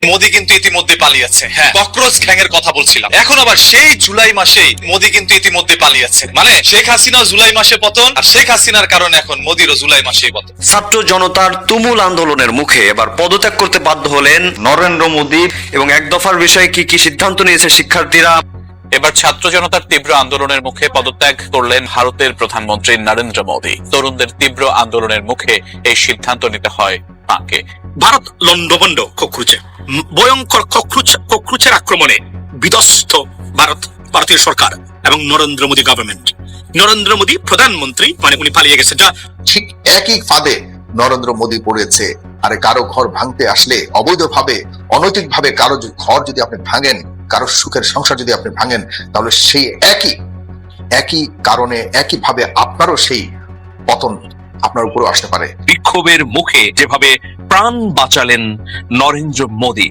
মোদি কিন্তু ইতিমধ্যে পালিয়েছে। হ্যাঁ, ককরোচ গ্যাংয়ের কথা বলছিলাম। এখন আবার সেই জুলাই মাসেই মোদি কিন্তু ইতিমধ্যে পালিয়েছে। মানে শেখ হাসিনা জুলাই মাসে পতন, আর শেখ হাসিনার কারণে এখন মোদিরও জুলাই মাসেই পতন। ছাত্র জনতার তুমুল আন্দোলনের মুখে এবার পদত্যাগ করতে বাধ্য হলেন নরেন্দ্র মোদী, এবং এক দফার বিষয়ে কি কি সিদ্ধান্ত নিয়েছে শিক্ষার্থীরা। এবার ছাত্র জনতার তীব্র আন্দোলনের মুখে পদত্যাগ করলেন ভারতের প্রধানমন্ত্রী নরেন্দ্র মোদী। তরুণদের তীব্র আন্দোলনের মুখে এই সিদ্ধান্ত নিতে হয় তাঁকে। ভারত লন্ডভন্ড ককরুচে, ভয়ঙ্কর ককরুচের আক্রমণে বিধ্বস্ত ভারতীয় সরকার এবং নরেন্দ্র মোদী গভর্নমেন্ট। নরেন্দ্র মোদী প্রধানমন্ত্রী, মানে উনি পালিয়ে গেছে। যা ঠিক একই ফাঁদে নরেন্দ্র মোদী পড়েছে। আরে কারো ঘর ভাঙতে আসলে অবৈধভাবে, অনৈতিকভাবে কারো ঘর যদি আপনি ভাঙেন, কারো সুখের সংসার যদি আপনি ভাঙেন, তাহলে সেই একই কারণে একইভাবে আপনারও সেই পতন আপনার উপরেও আসতে পারে। বিক্ষোভের মুখে যেভাবে প্রাণ বাঁচালেন নরেন্দ্র মোদী।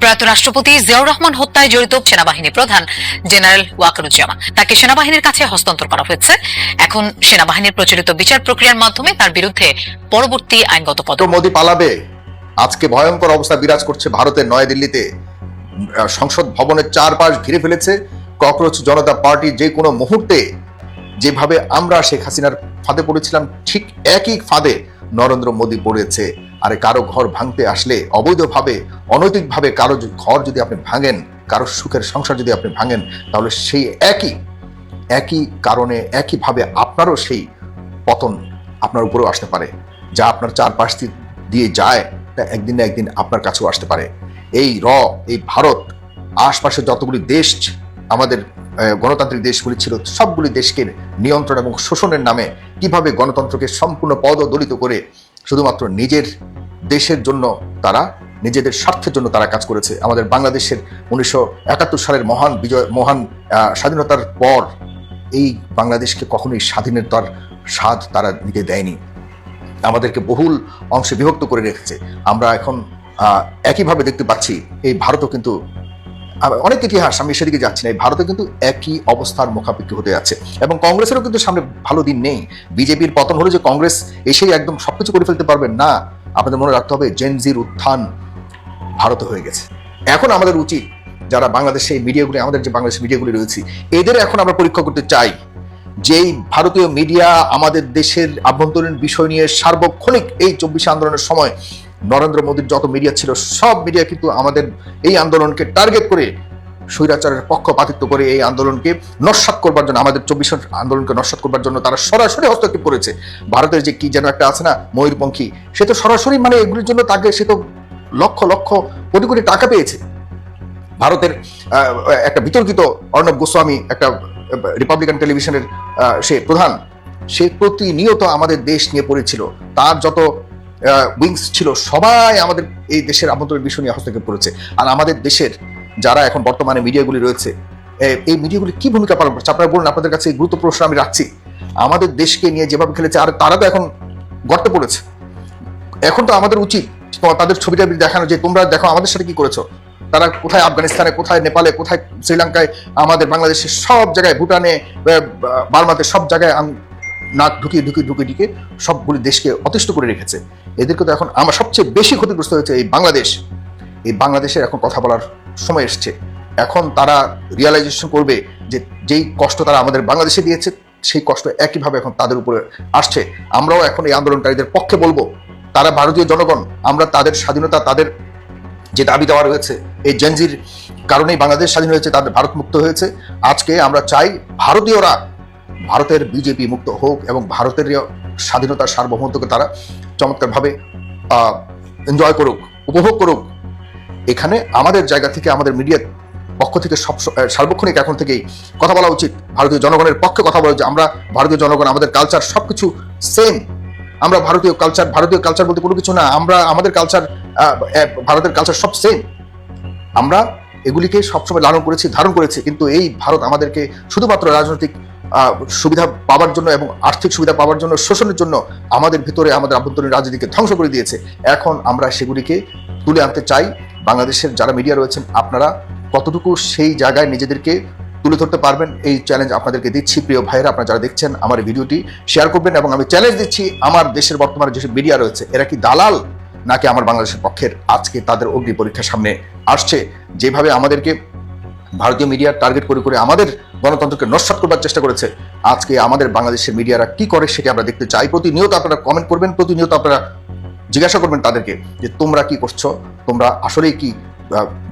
প্রয়াত রাষ্ট্রপতি জিয়াউর রহমান হত্যায় জড়িত সেনাবাহিনী প্রধান জেনারেল ওয়াকারুজ্জামান, তাকে সেনাবাহিনীর কাছে হস্তান্তর করা হয়েছে। এখন সেনাবাহিনীর প্রচলিত বিচার প্রক্রিয়ার মাধ্যমে তার বিরুদ্ধে পরবর্তী আইনগত পদক্ষেপ। মোদী পালাবে। আজকে ভয়ঙ্কর অবস্থা বিরাজ করছে ভারতের নয়াদিল্লিতে। সংসদ ভবনের চারপাশ ঘিরে ফেলেছে ককরোচ জনতা পার্টি। যে কোনো মুহূর্তে যেভাবে আমরা শেখ হাসিনার ফাঁদে পড়েছিলাম, ঠিক একই ফাঁদে নরেন্দ্র মোদী পড়েছে। আরে কারো ঘর ভাঙতে আসলে অবৈধভাবে, অনৈতিকভাবে কারো ঘর যদি আপনি ভাঙেন, কারো সুখের সংসার যদি আপনি ভাঙেন, তাহলে সেই একই কারণে একইভাবে আপনারও সেই পতন আপনার উপরেও আসতে পারে। যা আপনার চারপাশ দিয়ে যায়, তা একদিন না একদিন আপনার কাছেও আসতে পারে। এই ভারত, আশপাশে যতগুলি দেশ আমাদের গণতান্ত্রিক দেশগুলি ছিল, সবগুলি দেশকে নিয়ন্ত্রণ এবং শোষণের নামে কিভাবে গণতন্ত্রকে সম্পূর্ণ পদদলিত করে শুধুমাত্র নিজের দেশের জন্য, তারা নিজেদের স্বার্থের জন্য তারা কাজ করেছে। আমাদের বাংলাদেশের 1971 সালের মহান স্বাধীনতার পর এই বাংলাদেশকে কখনোই স্বাধীনতার স্বাদ তারা নিতে দেয়নি। আমাদেরকে বহুল অংশে বিভক্ত করে রেখেছে। আমরা এখন একইভাবে দেখতে পাচ্ছি এই ভারতও কিন্তু অনেক ইতিহাস, আমি সেদিকে যাচ্ছি না, এই ভারতে কিন্তু একই অবস্থার মুখাপেক্ষি হতে যাচ্ছে। এবং কংগ্রেসেরও কিন্তু সামনে ভালো দিন নেই। বিজেপির পতন হলে যে কংগ্রেস এসেই একদম সবকিছু করে ফেলতে পারবেন না। আপনাদের মনে রাখতে হবে, জেনজির উত্থান ভারতে হয়ে গেছে। এখন আমাদের উচিত, যারা বাংলাদেশে এই মিডিয়াগুলি, আমাদের যে বাংলাদেশ মিডিয়াগুলি রয়েছে, এদের এখন আমরা পরীক্ষা করতে চাই। যেই ভারতীয় মিডিয়া আমাদের দেশের আভ্যন্তরীণ বিষয় নিয়ে সার্বক্ষণিক এই 24 আন্দোলনের সময় নরেন্দ্র মোদীর যত মিডিয়া ছিল, সব মিডিয়া কিন্তু আমাদের এই আন্দোলনকে টার্গেট করে, স্বৈরাচারের পক্ষপাতিত্ব করে এই আন্দোলনকে নস্যাৎ করবার জন্য, আমাদের 24 আন্দোলনকে নস্যাৎ করবার জন্য তারা সরাসরি হস্তক্ষেপ করেছে। ভারতের যে কি যেন একটা আছে না, ময়ূরপঙ্খী, সে তো সরাসরি, মানে এগুলির জন্য তাকে, সে তো লক্ষ লক্ষ কোটি কোটি টাকা পেয়েছে। ভারতের একটা বিতর্কিত অর্ণব গোস্বামী, একটা রিপাবলিকান টেলিভিশনের সে প্রধান, সে প্রতিনিয়ত আমাদের দেশ নিয়ে পড়েছিল। তার যত উইংস ছিল, সবাই আমাদের এই দেশের আভ্যন্তরীণ বিষয় নিয়ে হস্তক্ষেপ করেছে। আর আমাদের দেশের যারা এখন বর্তমানে মিডিয়াগুলি রয়েছে, এই মিডিয়াগুলি কি ভূমিকা পালন করছে আপনারা বলুন। আপনাদের কাছে এই গুরুত্ব প্রশ্ন আমি রাখছি। আমাদের দেশকে নিয়ে যেভাবে খেলেছে, আর তারা তো এখন গর্তে পড়েছে। এখন তো আমাদের উচিত তাদের ছবিটা দেখানো, যে তোমরা দেখো আমাদের সাথে কি করেছো। তারা কোথায় আফগানিস্তানে, কোথায় নেপালে, কোথায় শ্রীলঙ্কায়, আমাদের বাংলাদেশের সব জায়গায়, ভুটানে, বার্মাতে, সব জায়গায় নাক ঢুকে সবগুলি দেশকে অতিষ্ঠ করে রেখেছে। এদেরকে তো এখন আমার সবচেয়ে বেশি ক্ষতিগ্রস্ত হয়েছে এই বাংলাদেশ। এই বাংলাদেশের এখন কথা বলার সময় এসছে। এখন তারা রিয়ালাইজেশন করবে যে যেই কষ্ট তারা আমাদের বাংলাদেশে দিয়েছে, সেই কষ্ট একইভাবে এখন তাদের উপরে আসছে। আমরাও এখন এই আন্দোলনকারীদের পক্ষে বলবো, তারা ভারতীয় জনগণ, আমরা তাদের স্বাধীনতা, তাদের যে দাবি দেওয়া রয়েছে, এই জেনজির কারণেই বাংলাদেশ স্বাধীন হয়েছে, তাদের ভারত মুক্ত হয়েছে। আজকে আমরা চাই ভারতীয়রা, ভারতের বিজেপি মুক্ত হোক এবং ভারতের স্বাধীনতার সার্বভৌমত্বকে তারা চমৎকারভাবে এনজয় করুক, উপভোগ করুক। এখানে আমাদের জায়গা থেকে, আমাদের মিডিয়ার পক্ষ থেকে সার্বক্ষণিক এখন থেকেই কথা বলা উচিত। ভারতীয় জনগণের পক্ষে কথা বলা, যে আমরা ভারতীয় জনগণ, আমাদের কালচার সবকিছু সেম। আমরা ভারতীয় কালচার বলতে কোনো কিছু না। আমরা আমাদের কালচার, ভারতের কালচার সব সেম। আমরা এগুলিকে সবসময় লালন করেছি, ধারণ করেছি। কিন্তু এই ভারত আমাদেরকে শুধুমাত্র রাজনৈতিক সুবিধা পাওয়ার জন্য এবং আর্থিক সুবিধা পাওয়ার জন্য, শোষণের জন্য আমাদের ভিতরে, আমাদের আভ্যন্তরীণ রাজনীতিকে ধ্বংস করে দিয়েছে। এখন আমরা সেগুলিকে তুলে আনতে চাই। বাংলাদেশের যারা মিডিয়া রয়েছেন, আপনারা কতটুকু সেই জায়গায় নিজেদেরকে তুলে ধরতে পারবেন, এই চ্যালেঞ্জ আপনাদেরকে দিচ্ছি। প্রিয় ভাইয়েরা, আপনারা যারা দেখছেন আমার ভিডিওটি শেয়ার করবেন। এবং আমি চ্যালেঞ্জ দিচ্ছি, আমার দেশের বর্তমানে যেসব মিডিয়া রয়েছে, এরা কি দালাল নাকি আমার বাংলাদেশের পক্ষের আজকে তাদের অগ্নি পরীক্ষার সামনে আসছে। যেভাবে আমাদেরকে ভারতীয় মিডিয়া টার্গেট করে করে আমাদের গণতন্ত্রকে নস্যাৎ করবার চেষ্টা করেছে, আজকে আমাদের বাংলাদেশের মিডিয়ারা কি করে সেটা আমরা দেখতে চাই। প্রতিনিয়ত আপনারা কমেন্ট করবেন, প্রতিনিয়ত আপনারা জিজ্ঞাসা করবেন তাদেরকে যে তোমরা কি করছো, তোমরা আসলেই কি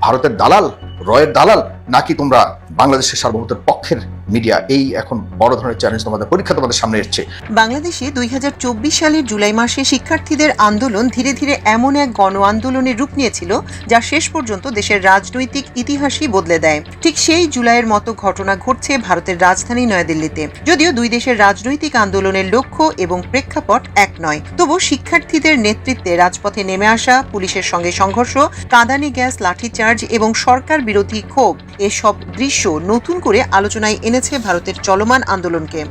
ভারতের দালাল, রয়ের দালাল, নাকি তোমরা বাংলাদেশের সার্বভৌমত্বের পক্ষের মিডিয়া। এই এখন বড় ধরনের চ্যালেঞ্জ তোমাদের পরীক্ষা তোমাদের সামনে এসছে। বাংলাদেশে 2024 সালের জুলাই মাসে শিক্ষার্থীদের আন্দোলন ধীরে ধীরে এমন এক গণ আন্দোলনের রূপ নিয়েছিল যা শেষ পর্যন্ত দেশের রাজনৈতিক ইতিহাসই বদলে দেয়। ঠিক সেই জুলাইয়ের মতো ঘটনা ঘটছে ভারতের রাজধানী নয়াদিল্লিতে। যদিও দুই দেশের রাজনৈতিক আন্দোলনের লক্ষ্য এবং প্রেক্ষাপট এক নয়, তবু শিক্ষার্থীদের নেতৃত্বে রাজপথে নেমে আসা, পুলিশের সঙ্গে সংঘর্ষ, কাঁদানে গ্যাস, লাঠিচার্জ এবং সরকার বিরোধী ক্ষোভ, এসব দৃশ্য নতুন করে আলোচনায় এনেছে ভারতের চলমান আন্দোলনকে।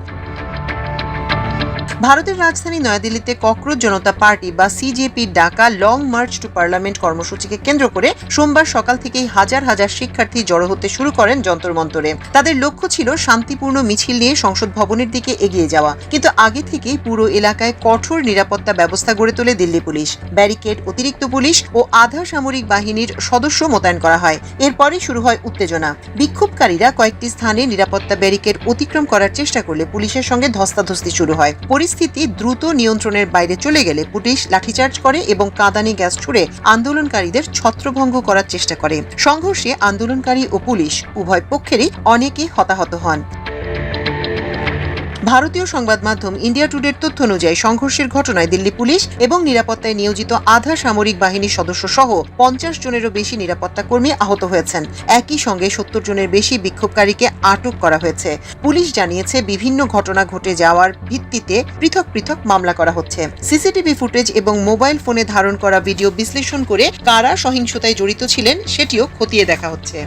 ভারতের রাজধানী নয়াদিল্লিতে ককরোচ জনতা পার্টি বা সিজেপির ডাকা লং মার্চ টু পার্লামেন্ট কর্মসূচিকে কেন্দ্র করে সোমবার সকাল থেকেই হাজার হাজার শিক্ষার্থী জড়ো হতে শুরু করেন যন্তর মন্তরে। তাদের লক্ষ্য ছিল শান্তিপূর্ণ মিছিল নিয়ে সংসদ ভবনের দিকে এগিয়ে যাওয়া, কিন্তু আগে থেকেই পুরো এলাকায় কঠোর নিরাপত্তা ব্যবস্থা গড়ে তোলে দিল্লি পুলিশ। ব্যারিকেড, অতিরিক্ত পুলিশ ও আধা সামরিক বাহিনীর সদস্য মোতায়েন করা হয়। এরপরই শুরু হয় উত্তেজনা। বিক্ষোভকারীরা কয়েকটি স্থানে নিরাপত্তা ব্যারিকেড অতিক্রম করার চেষ্টা করলে পুলিশের সঙ্গে ধস্তাধস্তি শুরু হয়। পরিস্থিতি দ্রুত নিয়ন্ত্রণের বাইরে চলে গেলে পুলিশ লাঠিচার্জ করে এবং কাঁদানে গ্যাস ছুড়ে আন্দোলনকারীদের ছত্রভঙ্গ করার চেষ্টা করে। সংঘর্ষে আন্দোলনকারী ও পুলিশ উভয় পক্ষেরই অনেকে হতাহত হন। ভারতীয় সংবাদ মাধ্যম ইন্ডিয়া টুডের তথ্য অনুযায়ী সংঘর্ষের ঘটনায় দিল্লি পুলিশ এবং নিরাপত্তায় নিয়োজিত আধা সামরিক বাহিনীর সদস্য সহ 50 জনেরও বেশি নিরাপত্তা কর্মী আহত হয়েছেন। একই সঙ্গে 70 জনের বেশি বিক্ষোভকারীকে আটক করা হয়েছে। পুলিশ জানিয়েছে বিভিন্ন ঘটনা ঘটে যাওয়ার ভিত্তিতে পৃথক পৃথক মামলা করা হচ্ছে। সিসিটিভি ফুটেজ এবং মোবাইল ফোনে ধারণ করা ভিডিও বিশ্লেষণ করে কারা সহিংসতায় জড়িত ছিলেন সেটিও খতিয়ে দেখা হচ্ছে।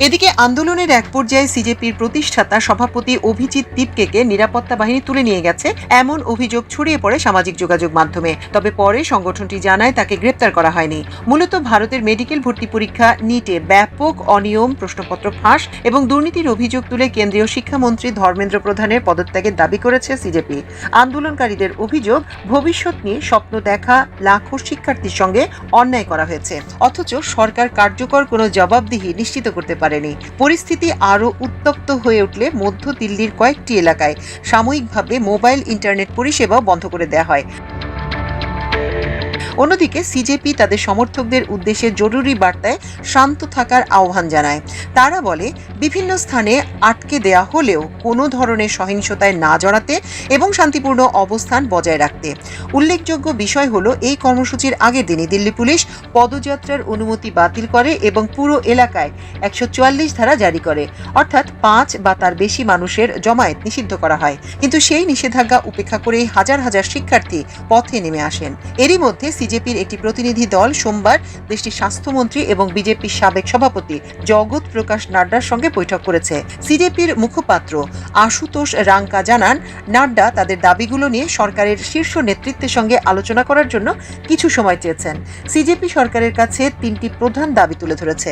এদিকে আন্দোলনের এক পর্যায়ে সিজেপির প্রতিষ্ঠাতা সভাপতি অভিজিৎ দীপকে নিরাপত্তা বাহিনী তুলে নিয়ে গেছে এমন অভিযোগ ছড়িয়ে পড়ে সামাজিক যোগাযোগ মাধ্যমে। তবে পরে সংগঠনটি জানায় তাকে গ্রেপ্তার করা হয়নি। মূলত ভারতের মেডিকেল ভর্তি পরীক্ষা নিটে ব্যাপক অনিয়ম, প্রশ্নপত্র ফাঁস এবং দুর্নীতির অভিযোগ তুলে কেন্দ্রীয় শিক্ষামন্ত্রী ধর্মেন্দ্র প্রধানের পদত্যাগের দাবি করেছে সিজেপি। আন্দোলনকারীদের অভিযোগ, ভবিষ্যৎ নিয়ে স্বপ্ন দেখা লাখো শিক্ষার্থীর সঙ্গে অন্যায় করা হয়েছে, অথচ সরকার কার্যকর কোনো জবাবদিহি নিশ্চিত করতে পারেনি। পরিস্থিতি আরও উত্তপ্ত হয়ে উঠলে মধ্য দিল্লির কয়েকটি এলাকায় সাময়িকভাবে মোবাইল ইন্টারনেট পরিষেবা বন্ধ করে দেওয়া হয়। অন্যদিকে সিজেপি তাদের সমর্থকদের উদ্দেশ্যে জরুরি বার্তায় শান্ত থাকার আহ্বান জানায়। তারা বলে, বিভিন্ন স্থানে আটকে দেয়া হলেও কোনো ধরনের সহিংসতায় না জড়াতে এবং শান্তিপূর্ণ অবস্থান বজায় রাখতে। উল্লেখযোগ্য বিষয় হলো, এই কর্মসূচির আগের দিনই দিল্লি পুলিশ পদযাত্রার অনুমতি বাতিল করে এবং পুরো এলাকায় 144 ধারা জারি করে, অর্থাৎ 5 বা তার বেশি মানুষের জমায়েত নিষিদ্ধ করা হয়। কিন্তু সেই নিষেধাজ্ঞা উপেক্ষা করে হাজার হাজার শিক্ষার্থী পথে নেমে আসেন। এরই মধ্যে সিজেপির একটি প্রতিনিধি দল সোমবার দেশটির স্বাস্থ্যমন্ত্রী এবং বিজেপির সাবেক সভাপতি জগৎ প্রকাশ নাড্ডার সঙ্গে বৈঠক করেছে। সিজেপির মুখপাত্র আশুতোষ রাঙ্কা জানান, নাড্ডা তাদের দাবিগুলো নিয়ে সরকারের শীর্ষ নেতৃত্বের সঙ্গে আলোচনা করার জন্য কিছু সময় চেয়েছেন। সিজেপি সরকারের কাছে 3টি প্রধান দাবি তুলে ধরেছে: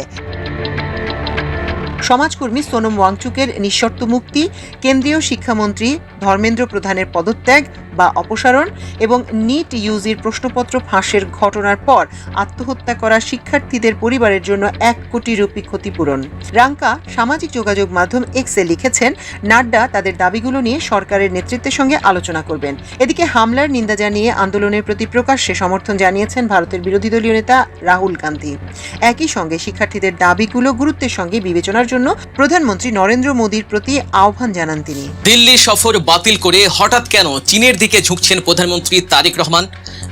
সমাজকর্মী সোনম ওয়াংচুকের নিঃশর্ত মুক্তি, কেন্দ্রীয় শিক্ষামন্ত্রী ধর্মেন্দ্র প্রধানের পদত্যাগ বা অপসারণ এবং নিট ইউজির প্রশ্নপত্র ফাঁসের ঘটনার পর আত্মহত্যা করা শিক্ষার্থীদের পরিবারের জন্য 1 কোটি রুপি ক্ষতিপূরণ। রাঙ্কা সামাজিক যোগাযোগ মাধ্যম এক্সে লিখেছেন, নাড্ডা তাদের দাবিগুলো নিয়ে সরকারের নেতৃত্বের সঙ্গে আলোচনা করবেন। এদিকে হামলার নিন্দা জানিয়ে আন্দোলনের প্রতি প্রকাশ্যে সমর্থন জানিয়েছেন ভারতের বিরোধী দলীয় নেতা রাহুল গান্ধী। একই সঙ্গে শিক্ষার্থীদের দাবিগুলো গুরুত্বের সঙ্গে বিবেচনার জন্য প্রধানমন্ত্রী নরেন্দ্র মোদীর প্রতি আহ্বান জানান তিনি। দিল্লি সফর বাতিল করে হঠাৎ কেন চীনের দিকে ঝুঁকছেন প্রধানমন্ত্রী তারেক রহমান?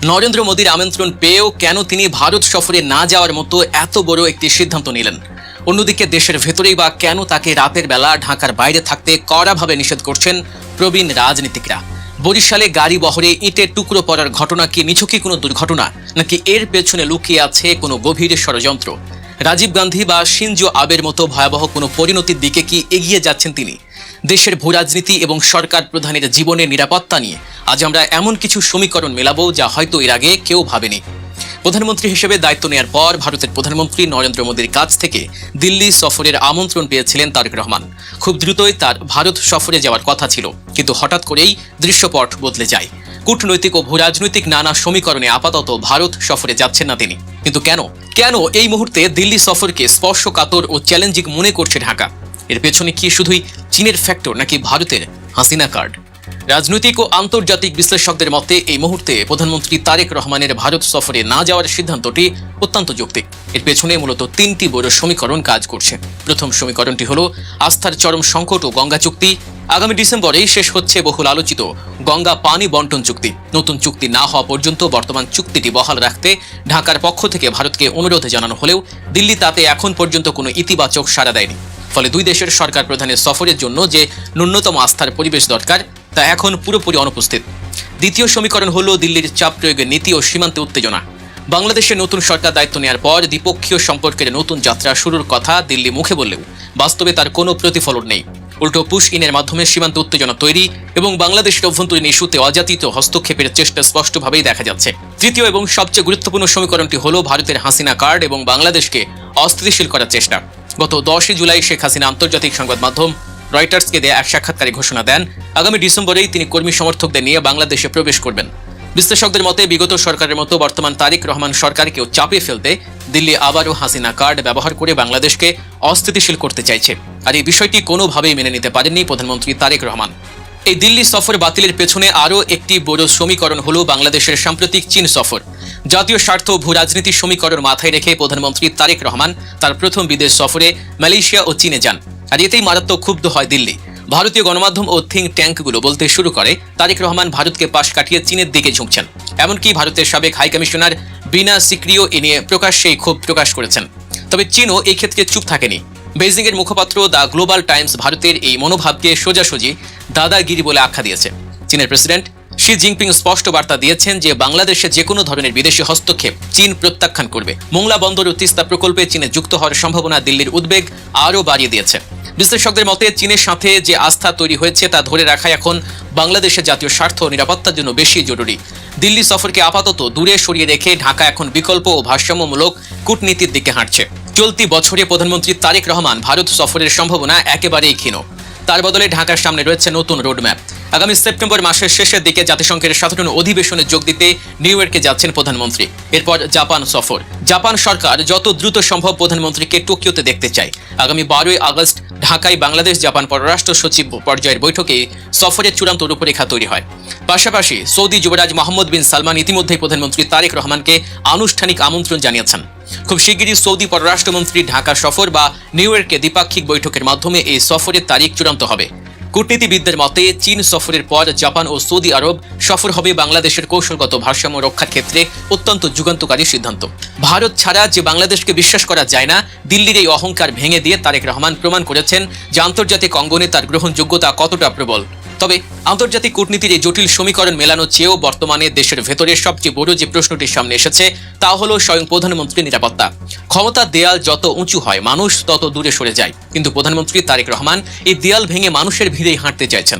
নরেন্দ্র মোদীর আমন্ত্রণ পেয়েও কেন তিনি ভারত সফরে না যাওয়ার মতো এত বড় একটি সিদ্ধান্ত নিলেন? অন্যদিকে দেশের ভেতরেই বা কেন তাকে রাতের বেলা ঢাকার বাইরে থাকতে কড়াভাবে নিষেধ করছেন প্রবীণ রাজনীতিকরা? বরিশালে গাড়ি বহরে ইটের টুকরো পড়ার ঘটনা কি নিছকই কোনো দুর্ঘটনা, নাকি এর পেছনে লুকিয়ে আছে কোনো গভীর ষড়যন্ত্র? রাজীব গান্ধী বা শিনজো আবের মতো ভয়াবহ কোনো পরিণতির দিকে কি এগিয়ে যাচ্ছেন তিনি? দেশের ভূরাজনীতি এবং সরকার প্রধানের জীবনের নিরাপত্তা নিয়ে আজ আমরা এমন কিছু সমীকরণ মেলাবো যা হয়তো এর আগে কেউ ভাবেনি। প্রধানমন্ত্রী হিসেবে দায়িত্ব নেওয়ার পর ভারতের প্রধানমন্ত্রী নরেন্দ্র মোদীর কাছ থেকে দিল্লি সফরের আমন্ত্রণ পেয়েছিলেন তারেক রহমান। খুব দ্রুতই তার ভারত সফরে যাওয়ার কথা ছিল, কিন্তু হঠাৎ করেই দৃশ্যপট বদলে যায়। কূটনৈতিক ও ভূরাজনৈতিক নানা সমীকরণে আপাতত ভারত সফরে যাচ্ছেন না তিনি। কিন্তু কেন এই মুহূর্তে দিল্লি সফরকে স্পর্শকাতর ও চ্যালেঞ্জিং মনে করছে ঢাকা? এর পেছনে কি শুধুই চীনের ফ্যাক্টর নাকি ভারতের হাসিনা কার্ড? রাজনৈতিক ও আন্তর্জাতিক বিশ্লেষকদের মতে এই মুহূর্তে প্রধানমন্ত্রী তারেক রহমানের ভারত সফরে না যাওয়ার সিদ্ধান্তটি অত্যন্ত যৌক্তিক। এর পেছনে মূলত তিনটি বড় সমীকরণ কাজ করছে। প্রথম সমীকরণটি হলো আস্থার চরম সংকট ও গঙ্গা চুক্তি। আগামী ডিসেম্বরেই শেষ হচ্ছে বহুল আলোচিত গঙ্গা পানি বন্টন চুক্তি। নতুন চুক্তি না হওয়া পর্যন্ত বর্তমান চুক্তিটি বহাল রাখতে ঢাকার পক্ষ থেকে ভারতকে অনুরোধ জানানো হলেও দিল্লি তাতে এখন পর্যন্ত কোনো ইতিবাচক সাড়া দেয়নি। ফলে দুই দেশের সরকার প্রধানের সফরের জন্য যে ন্যূনতম আস্থার পরিবেশ দরকার তা এখন পুরোপুরি অনুপস্থিত। দ্বিতীয় সমীকরণ হলো দিল্লির চাপ প্রয়োগের নীতি ও সীমান্তে উত্তেজনা। বাংলাদেশের নতুন সরকার দায়িত্ব নেওয়ার পর দ্বিপক্ষীয় সম্পর্কের নতুন যাত্রা শুরুর কথা দিল্লি মুখে বললেও বাস্তবে তার কোনো প্রতিফলন নেই। উল্টো পুশ ইনের মাধ্যমে সীমান্ত উত্তেজনা তৈরি এবং বাংলাদেশের অভ্যন্তরীণ ইস্যুতে অযাচিত হস্তক্ষেপের চেষ্টা স্পষ্টভাবেই দেখা যাচ্ছে। তৃতীয় এবং সবচেয়ে গুরুত্বপূর্ণ সমীকরণটি হলো ভারতের হাসিনা কার্ড এবং বাংলাদেশকে অস্থিতিশীল করার চেষ্টা। গত 10 জুলাই শেখ হাসিনা আন্তর্জাতিক সংবাদ মাধ্যম রয়টার্সকে দেয়া এক সাক্ষাৎকারে ঘোষণা দেন আগামী ডিসেম্বরেই তিনি কর্মী সমর্থকদের নিয়ে বাংলাদেশে প্রবেশ করবেন। বিশ্লেষকদের মতে বিগত সরকারের মতো বর্তমান তারেক রহমান সরকারকেও চাপিয়ে ফেলতে দিল্লি আবারও হাসিনা কার্ড ব্যবহার করে বাংলাদেশকে অস্থিতিশীল করতে চাইছে। আর এই বিষয়টি কোনোভাবেই মেনে নিতে পারেননি প্রধানমন্ত্রী তারেক রহমান। এই দিল্লি সফর বাতিলের পেছনে আরও একটি বড় সমীকরণ হলো বাংলাদেশের সাম্প্রতিক চীন সফর। জাতীয় স্বার্থ ও ভূরাজনীতি সমীকরণ মাথায় রেখে প্রধানমন্ত্রী তারেক রহমান তার প্রথম বিদেশ সফরে মালয়েশিয়া ও চীনে যান। আর এতেই মারাত্মক ক্ষুব্ধ হয় দিল্লি। ভারতীয় গণমাধ্যম ও থিঙ্ক ট্যাঙ্কগুলো বলতে শুরু করে তারেক রহমান ভারতকে পাশ কাটিয়ে চীনের দিকে ঝুঁকছেন। এমনকি ভারতের সাবেক হাই কমিশনার বিনা সিক্রিও এ নিয়ে প্রকাশ্যেই ক্ষোভ প্রকাশ করেছেন। তবে চীনও এই ক্ষেত্রে চুপ থাকেনি। বেইজিং এর মুখপাত্র দ্য গ্লোবাল টাইমস ভারতের এই মনোভাবকে সোজাসুজি দাদাগিরি বলে আখ্যা দিয়েছে। চীনের প্রেসিডেন্ট শি জিনপিং স্পষ্ট বার্তা দিয়েছেন যে বাংলাদেশে যে কোনো ধরনের বিদেশি হস্তক্ষেপ চীন প্রত্যাখ্যান করবে। মোংলা বন্দর ও তিস্তা প্রকল্পে চীনে যুক্ত হওয়ার সম্ভাবনা দিল্লির উদ্বেগ আরও বাড়িয়ে দিয়েছে। বিশ্লেষকদের মতে চীনের সাথে যে আস্থা তৈরি হয়েছে তা ধরে রাখা এখন বাংলাদেশের জাতীয় স্বার্থ ও নিরাপত্তার জন্য বেশি জরুরি। দিল্লি সফরকে আপাতত দূরে সরিয়ে রেখে ঢাকা এখন বিকল্প ও ভারসাম্যমূলক কূটনীতির দিকে হাঁটছে। চলতি বছরে প্রধানমন্ত্রী তারেক রহমান ভারত সফরের সম্ভাবনা একেবারেই ক্ষীণ। তার বদলে ঢাকার সামনে রয়েছে নতুন রোডম্যাপ। আগামী সেপ্টেম্বর মাসের শেষের দিকে জাতিসংঘের সাধারণ অধিবেশনে যোগ দিতে নিউ ইয়র্কে যাচ্ছেন প্রধানমন্ত্রী। এরপর জাপান সফর। জাপান সরকার যত দ্রুত সম্ভব প্রধানমন্ত্রীকে টোকিওতে দেখতে চায়। আগামী 12 আগস্ট ঢাকায় বাংলাদেশ জাপান পররাষ্ট্র সচিব পর্যায়ের বৈঠকে সফরের চূড়ান্ত রূপরেখা তৈরি হয়। পাশাপাশি সৌদি যুবরাজ মোহাম্মদ বিন সালমান ইতিমধ্যেই প্রধানমন্ত্রী তারেক রহমানকে আনুষ্ঠানিক আমন্ত্রণ জানিয়েছেন। খুব শিগগিরই সৌদি পররাষ্ট্রমন্ত্রী ঢাকা সফর বা নিউ ইয়র্কে দ্বিপাক্ষিক বৈঠকের মাধ্যমে এই সফরের তারিখ চূড়ান্ত হবে। কূটনীতিবিদদের মতে চীন সফরের পর জাপান ও সৌদি আরব সফর হবে বাংলাদেশের কৌশলগত ভারসাম্য রক্ষার ক্ষেত্রে অত্যন্ত যুগান্তকারী সিদ্ধান্ত। ভারত ছাড়া যে বাংলাদেশকে বিশ্বাস করা যায় না, দিল্লির এই অহংকার ভেঙে দিয়ে তারেক রহমান প্রমাণ করেছেন যে আন্তর্জাতিক অঙ্গনে তার গ্রহণযোগ্যতা কতটা প্রবল। তবে আন্তর্জাতিক কূটনীতির এই জটিল সমীকরণ মেলানো চেয়েও বর্তমানে দেশের ভেতরে সবচেয়ে বড় যে প্রশ্নটি সামনে এসেছে তা হলো স্বয়ং প্রধানমন্ত্রীর নিরাপত্তা। ক্ষমতার দেয়াল যত উঁচু হয় মানুষ তত দূরে সরে যায়, কিন্তু প্রধানমন্ত্রী তারেক রহমান এই দেয়াল ভেঙে মানুষের ভিড়েই হাঁটতে চাইছেন।